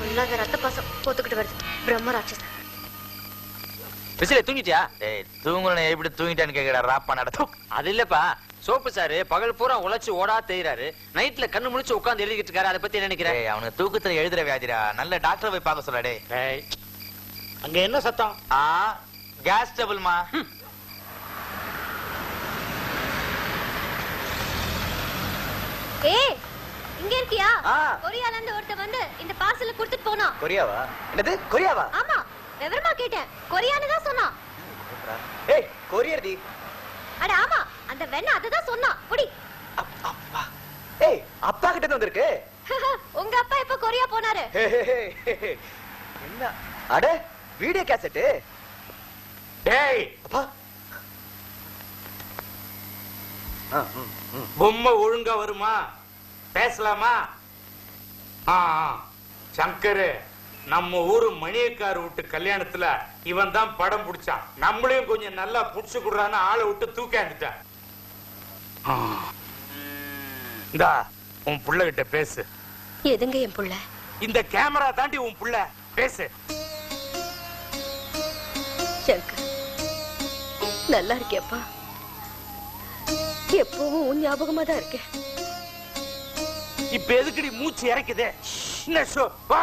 இல்லாத ரத்த பாசம் போத்துக்கிட்டு வருது. பிரம்ம ராட்சசன். விசில தூங்கிட்டியா? டேய் தூங்குறனே எப்படி தூங்கிட்டான்னு கேக்குறா ராப்பா நடத்தும். அது இல்லப்பா, சோப்பு சாரு பகல் பூரா உழைச்சு ஓடா தேய்றாரு, நைட்ல கண்ணு முழிச்சு உட்கார்ந்து எழுதிக்கிட்டு இருக்காரு. அதை பத்தி என்ன நினைக்கிறேன்? டேய் அவனுக்கு தூக்கத்துல எழுதுற வியாதிடா. நல்ல டாக்டரை போய் பார்க்க சொல்ல. டேய் அங்க என்ன சத்தம்? கேஸ் டபுள்மா. ஏய் இங்க இருக்கியா? கொரியால இருந்து ஒருத்த வந்து இந்த பார்சலை கொடுத்துட்டு போனா. கொரியாவா? என்னது கொரியாவா? ஆமா, விவரமா கேட்டேன். கொரியான்னு தான் சொன்னா. ஏய் கொரியர் டி. அட ஆமா, அந்த வெண்ண அததான் சொன்னா. புடி. அப்பா. ஏய் அப்பா கிட்ட இருந்து வந்திருக்கு. உங்க அப்பா எப்ப கொரியா போனாரு? என்ன? அட வீடியோ கேசட். டேய் அப்பா. பொம்மை ஒழுங்கா வருமா? பேசலாமா? சங்கரு, நம்ம ஊரு மணியக்கார் வீட்டு கல்யாணத்துல இவன் தான் படம் பிடிச்சான். நம்மளையும் கொஞ்சம் நல்லா புடிச்சு கொடுறான்னு ஆளை விட்டு தூக்கிட்டான். இந்தா உன் புள்ள கிட்ட பேசு. எதுங்க என் புள்ள? இந்த கேமரா தாண்டி உன் புள்ள பேசு. சங்கர், நல்லா இருக்கியப்பா? எப்பவும் உன் ஞாபகமா தான் இருக்கேன். இப்ப எதுக்குடி மூச்சு இறக்குதே? வா.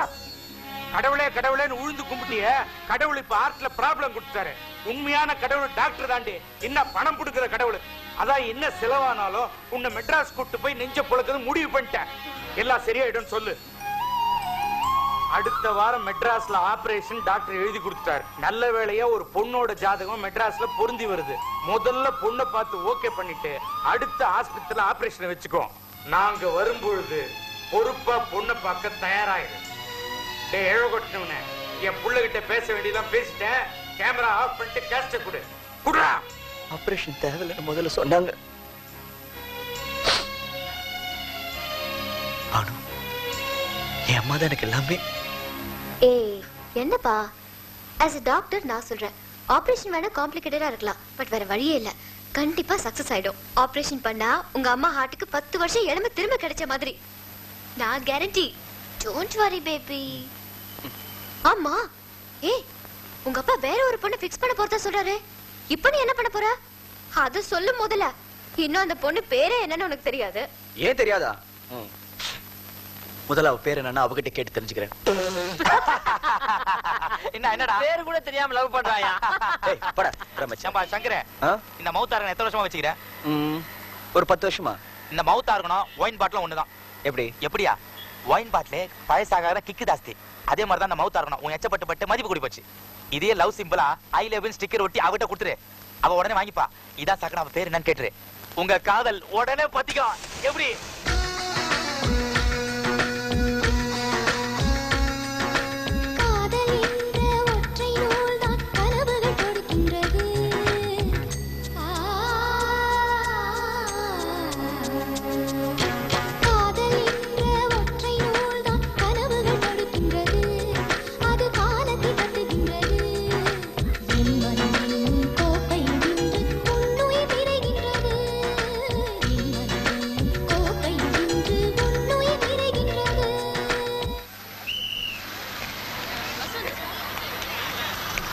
கடவுளே கடவுளேன்னு உழுந்து கும்பிட்டிய. கடவுள் இப்ப ஆர்ட்ல ப்ராப்ளம் கொடுத்தாரு. உண்மையான கடவுள் டாக்டர் தாண்டி, என்ன பணம் கொடுக்கிற கடவுள். அதான் என்ன செலவானாலும் உன்னை மெட்ராஸ் கூட்டு போய் நெஞ்ச புழக்கிறது முடிவு பண்ணிட்டேன். எல்லாம் சரியாயிடும் சொல்லு. அடுத்த வாரம் மெட்ராஸ்ல ஆபரேஷன் டாக்டர் எழுதி கொடுத்தாரு. நல்ல வேளையா ஒரு பொண்ணோட ஜாதகம் மெட்ராஸ்ல பொருந்தி வருது. முதல்ல பொண்ணை பார்த்து ஓகே பண்ணிட்டு அடுத்த ஆஸ்பத்திரியில ஆபரேஷன் வச்சுக்கோ. நாங்க வரும்பொழுது பொறுப்பா பொண்ணை பார்க்க தயாராயிரு. டேய் ஏழகொட்டனே, என் புள்ள கிட்ட பேச வேண்டியதான் பேசிட்டேன். கேமரா ஆஃப் பண்ணிட்டு கேஸ்ட கொடு. குடுறா. ஆபரேஷன் தேவையில்லைன்னு முதல்ல சொன்னாங்க. ஆனு, என் அம்மா தான் எனக்கு எல்லாமே. ஏய் என்னப்பா? as a doctor நான் சொல்றேன், ஆபரேஷன் வேணா காம்ப்ளிகேட்டடா இருக்கலாம், பட் வேற வழியே இல்ல. கண்டிப்பா சக்சஸ் ஆயிடும். ஆபரேஷன் பண்ணா உங்க அம்மா ஹார்ட்டுக்கு 10 வருஷம் இளமை திரும்ப கிடைச்ச மாதிரி. நான் கேரண்டி. Don't worry baby. ஆமா, ஏய் உங்க அப்பா வேற ஒரு பொண்ணு ஃபிக்ஸ் பண்ண போறதா சொல்றாரு. இப்போ நீ என்ன பண்ண போற? அத சொல்லு முதல்ல. இன்னும் அந்த பொண்ணு பேரே என்னன்னு உனக்கு தெரியாது. ஏன் தெரியாதா? முதல்ல அவ பேர் என்னன்னா அவகிட்ட கேட்டு தெரிஞ்சுக்கிறேன். என்னடா பேரு கூட தெரியாம லவ் பண்றாயா? ஏய் போடா ரமேஷம்பா. சங்கரே, இந்த மவுத் ஆர்கன் எத்தனை வருஷமா வச்சுக்கிற? ஒரு 10 வருஷமா. இந்த மவுத் ஆர்கனும் ஒயின் பாட்டிலும் ஒண்ணுதான். எப்படியா? ஒயின் பாட்டிலே பழசாகாத கிக்கு ஜாஸ்தி. அதே மாதிரி தான் இந்த மவுத் ஆர்கனும் உன் எச்சப்பட்டு பட்டு மதிப்பு கூடி போச்சு. இதே லவ் சிம்பிளா ஐ லவ் ஸ்டிக்கர் ஒட்டி அவகிட்ட கொடுத்துரு. அவ உடனே வாங்கிப்பா. இதான் சக்கர, அவ பேர் என்னன்னு கேட்டுரு. உங்க காதல் உடனே பத்திக்கும். எப்படி?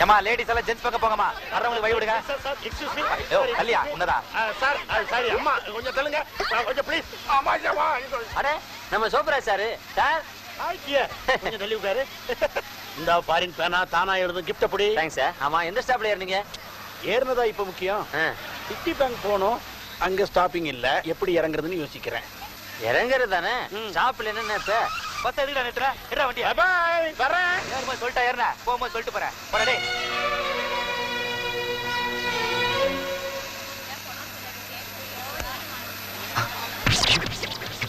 ஏமா லேடிஸ் எல்லாம் ஜென்ஸ் பக்கம் போங்கமா. வரவங்களுக்கு வழி விடுங்க. Sir excuse me. ஐயோ கல்யா உன்னதா? சார் சாரி அம்மா கொஞ்சம் தள்ளுங்க. கொஞ்சம் ப்ளீஸ். ஆமா ஜமா. அட நம்ம சோப்ராஜ் சார். சார் ஆயிட்டியே. கொஞ்சம் தள்ளி உட்காரு. இந்த ஃபாரின் பேனா தானா எழுதும் கிஃப்ட் அப்படி. Thanks sir. ஆமா எந்த ஸ்டாப்ல ஏறீங்க? ஏறுனதா இப்ப முக்கியம். சிட்டி பேங்க் போகணும். அங்க ஸ்டாப்பிங் இல்ல. எப்படி இறங்குறதுன்னு யோசிக்கிறேன். இறங்குறது தானே ஸ்டாப்ல. என்ன இப்ப 10 எதுக்குடா நிறுத்துற? ஏறா வண்டி. பை வரேன். ஏறும்போது சொல்லிட்டா ஏறனா? போகும்போது சொல்லிட்டு போறேன். போடா டேய்.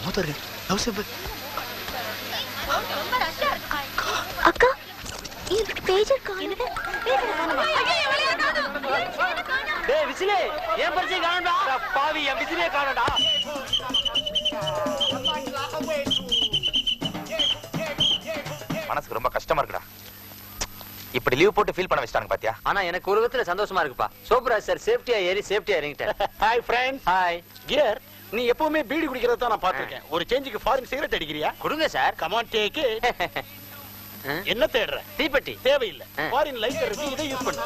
மோதர் லவ் சிம்பிள். அக்கா இந்த பேஜர் காணுது. டேய் விசிலே, ஏன் பரிச்சை காணோம்டா? பாவி, என் விசிலே காணோம்டா. மனசுக்கு ரொம்ப கஷ்டமா இருக்குடா. இப்படி லீவ் போட்டு ஃபீல் பண்ண வச்சிட்டாங்க பாத்தியா? ஆனா எனக்கு ஒரு விதத்துல சந்தோஷமா இருக்குப்பா. சோப்ராஜ் சார் சேஃப்டியா ஏறி சேஃப்டியா இறங்கிட்டார். Hi friends. ஹாய் கியர். நீ எப்பவுமே பீடி குடிக்கிறத தான் நான் பாத்துர்க்கேன். ஒரு சேஞ்சுக்கு ஃபாரின் சிகரெட் அடிக்கிறியா? கொடுங்க sir. Come on take it. என்ன தேடுற? தீப்பெட்டி. தேவையில்லை. ஆ. ஃபாரின் லைட்டர் இருக்கு, இதை யூஸ் பண்ணு.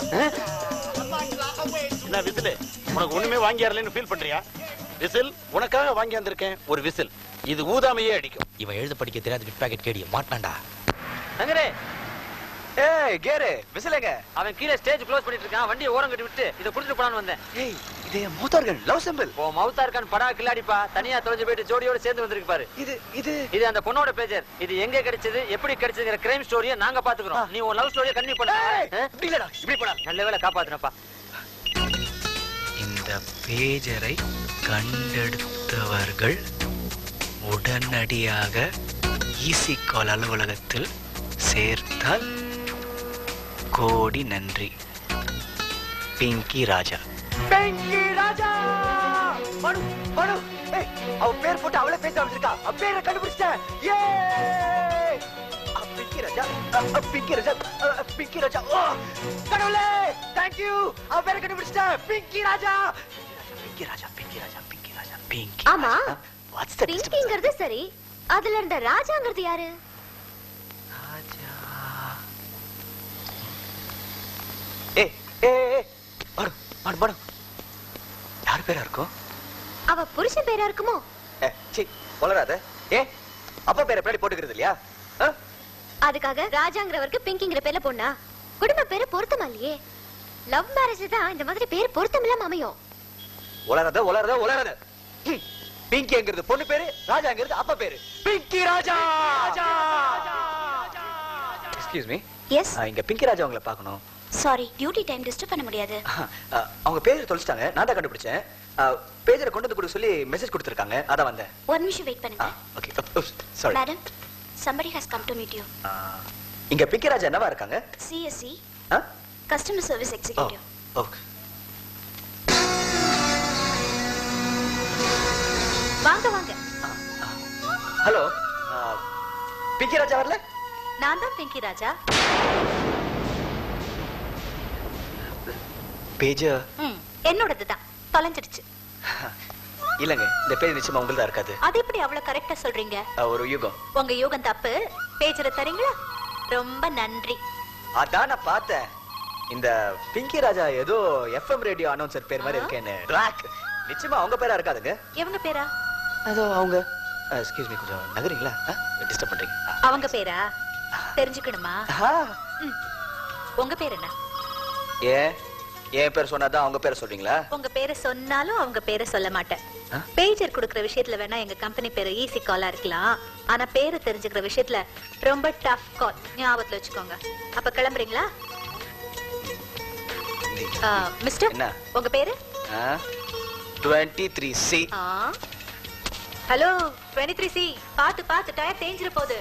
என்ன விசில்? உனக்கு ஒண்ணுமே வாங்கியாரலன்னு ஃபீல் பண்றியா? விசில் உனக்காக வாங்கி வந்திருக்கேன். ஒரு விசில். இது ஊதாமையே அடிக்கும். இவன் எழுத படிக்க தெரியாத பிட் பாக்கெட் கேடி மாட்டான்டா. சங்கரே, ஏய் கேரு விசிலங்க. அவன் கீழே ஸ்டேஜ் க்ளோஸ் பண்ணிட்டு இருக்கான். வண்டியை ஓரம் கட்டி விட்டு இதை புடிச்சிட்டு போலான்னு வந்தேன். ஏய் இது மௌத்தார்கள் லவ் சிம்பிள். ஓ மவுத்தா இருக்கான்னு படா கில்லாடிப்பா. தனியா தொலைஞ்சு போயிட்டு ஜோடியோட சேர்ந்து வந்திருக்கு பாரு. இது இது இது அந்த பொண்ணோட பேஜர். இது எங்க கிடைச்சது, எப்படி கிடைச்சதுங்கிற கிரைம் ஸ்டோரியை நாங்க பாத்துக்கிறோம். நீ உன் லவ் ஸ்டோரியை கண்டினியூ பண்ண. இப்படி இல்லடா, இப்படி போடா. நல்ல வேளை காப்பாத்துனப்பா. இந்த பேஜரை கண்டெடுத்தவர்கள் உடனடியாக ஈசி கால் அலுவலகத்தில் சேர்த்தால் கோடி நன்றி. பிங்கி ராஜா. பிங்கி ராஜா மனு மனு ஏய் அவ பேர் போட்டு அவளே பேச ஆரம்பிச்சிருக்கா. அவ பேரை கண்டுபிடிச்சிட்டேன். ஏ பிங்கி ராஜா, பிங்கி ராஜா, பிங்கி ராஜா. ஓ கடவுளே थैंक यू. அவ பேரை கண்டுபிடிச்சிட்டேன். பிங்கி ராஜா, பிங்கி ராஜா, பிங்கி ராஜா, பிங்கி ராஜா, பிங்கி. ஆமா, வாட்ஸ் தி பிங்கிங்கிறது சரி, அதுல இருந்த ராஜாங்கிறது யாரு? ராஜா. ஏய் ஏய் ஏய் மனு மனு மனு யார் பேரா இருக்கும்? அவ புருஷன் பேரா இருக்குமோ? சி வளராத. ஏ அப்பா பேரை பின்னாடி போட்டுக்கிறது இல்லையா? அதுக்காக ராஜாங்கிறவருக்கு பிங்கிங்கிற பேர்ல பொண்ணா? குடும்ப பேரு பொருத்தமா இல்லையே. லவ் மேரேஜ் தான் இந்த மாதிரி பேர் பொருத்தம் இல்லாம அமையும். வளராத வளராத வளராத. பிங்கிங்கிறது பொண்ணு பேரு, ராஜாங்கிறது அப்பா பேரு. Pinky Raja. Excuse me. Yes. இங்க பிங்கி ராஜா உங்களை பார்க்கணும். சாரி, டியூட்டி டைம் டிஸ்டர்ப் பண்ண முடியாது. அவங்க பேரை தொலைச்சிட்டாங்க, நான் தான் கண்டுபிடிச்சேன். பேஜரை கொண்டு வந்து கொடுக்க சொல்லி மெசேஜ் கொடுத்துருக்காங்க, அதான் வந்தேன். ஒரு நிமிஷம் வெயிட் பண்ணுங்க. Okay sorry madam, somebody has come to meet you. இங்க பிங்கி ராஜா என்னவா இருக்காங்க? CSE, ஆ? customer service executive. ஓகே. வாங்க வாங்க. ஹலோ, பிங்கி ராஜா வரல? நான் தான் பிங்கி ராஜா. பேஜ் என்னோடது தான், தொலைஞ்சிடுச்சு. இல்லங்க, இந்த பேஜ் நிச்சயமா உங்களுதா இருக்காது. அது எப்படி அவ்வளவு கரெக்டா சொல்றீங்க? ஒரு யுகம். உங்க யோகம் தப்பு. பேஜரை தரீங்களா? ரொம்ப நன்றி. அதான் நான் பார்த்தேன். இந்த பிங்கி ராஜா ஏதோ FM ரேடியோ அனௌன்சர் பேர் மாதிரி இருக்கேன்னு. ட்ராக் நிச்சயமா அவங்க பேரா இருக்காதுங்க. எவங்க பேரா? அதோ அவங்க. எக்ஸ்கியூஸ் மீ, கொஞ்சம் நகரீங்களா? டிஸ்டர்ப் பண்றீங்க. அவங்க பேரா தெரிஞ்சுக்கணுமா? உங்க பேர் என்ன? ஏன் பேர் சொன்னாதான் அவங்க பேரை சொல்றீங்களா? உங்க பேரை சொன்னாலும் அவங்க பேரை சொல்ல மாட்டேன். பேஜர் குடுக்குற விஷயத்துல வேணா எங்க கம்பெனி பேரு ஈஸி காலா இருக்கலாம், ஆனா பேரை தெரிஞ்சுக்கிற விஷயத்துல ரொம்ப டஃப் கால். ஞாபகத்துல வச்சுக்கோங்க. அப்ப கிளம்புறீங்களா? மிஸ்டர், என்ன? உங்க பேரு? 23C. ஹலோ 23C, பாத்து பாத்து டயர் தேஞ்சிர போகுது.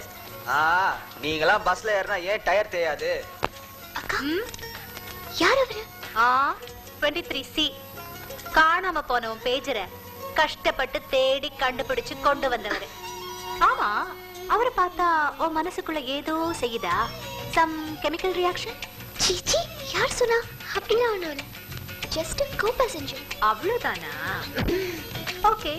நீங்களாம் பஸ்ல ஏறினா ஏன் டயர் தேயாது? யார் அவரு? 23C, காணாம போன உன் பேஜரை கஷ்டப்பட்டு தேடி கண்டுபிடிச்சு கொண்டு வந்தவரு. ஆமா, அவரை பார்த்தா உன் மனசுக்குள்ள ஏதோ செய்யுதா? Some chemical reaction? சீச்சி, யார் சொன்னா? அப்படிலாம் ஒண்ணும் இல்ல, ஜஸ்ட் கோ பேசஞ்சர். அவ்வளவுதானா? ஓகே.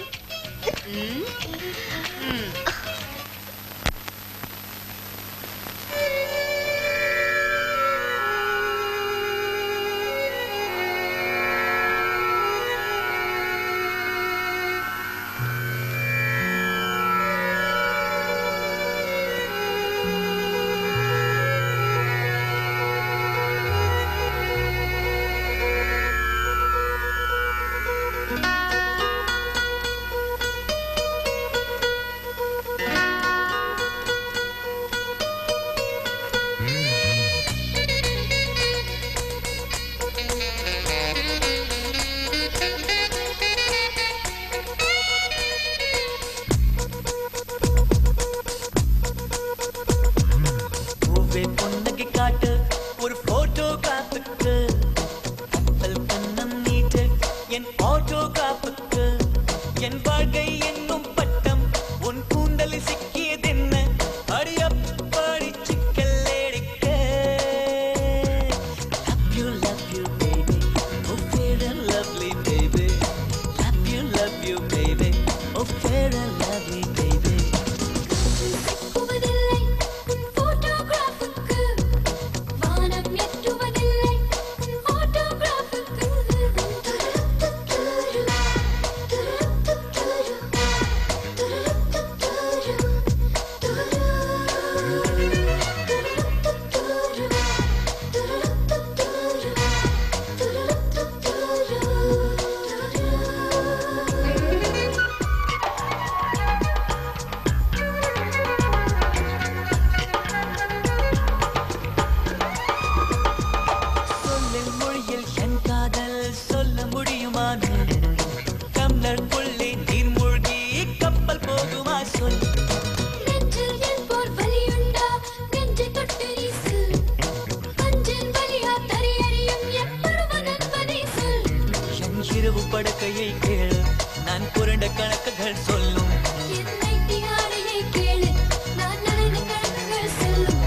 கண்கள் சொல்லும் என்னை தியானையை கேளு நான் நனைந்த கண்கள் சொல்லும்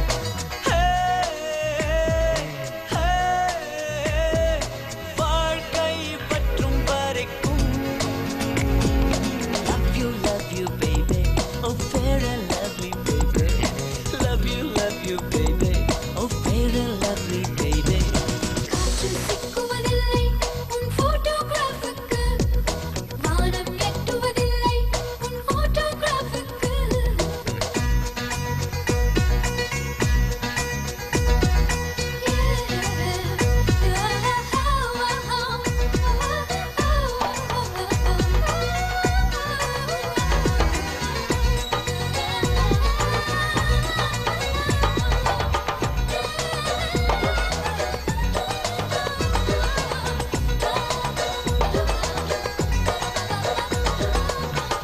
வாழ்க்கை பற்றும் வரைக்கும் love you baby oh fair and lovely baby love you baby oh fair and lovely baby காற்றில் சிக்குவதில்லை உன் போட்டோகிராஃபுக்கு வானம் எட்டுவதில்லை உன் ஆட்டோகிராஃபுக்கு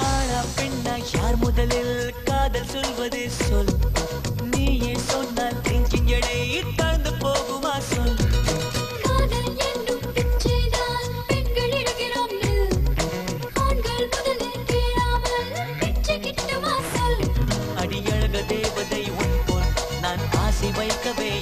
ஆனா பெண்ணா யார் முதலில் காதல் சொல்வது சொல் நீயே சொன்னால் நெஞ்சின் எடை தாழ்ந்து போகுமா சொல் காதல் என்னும் பிச்சைதான் பெண்கள் இடுகிறோம் ஆண்கள் முதலில் கேளாமல் பிச்சை கிட்ட வாசல் அடியழக தேவதை உன் போல் நான் ஆசை வைக்கவே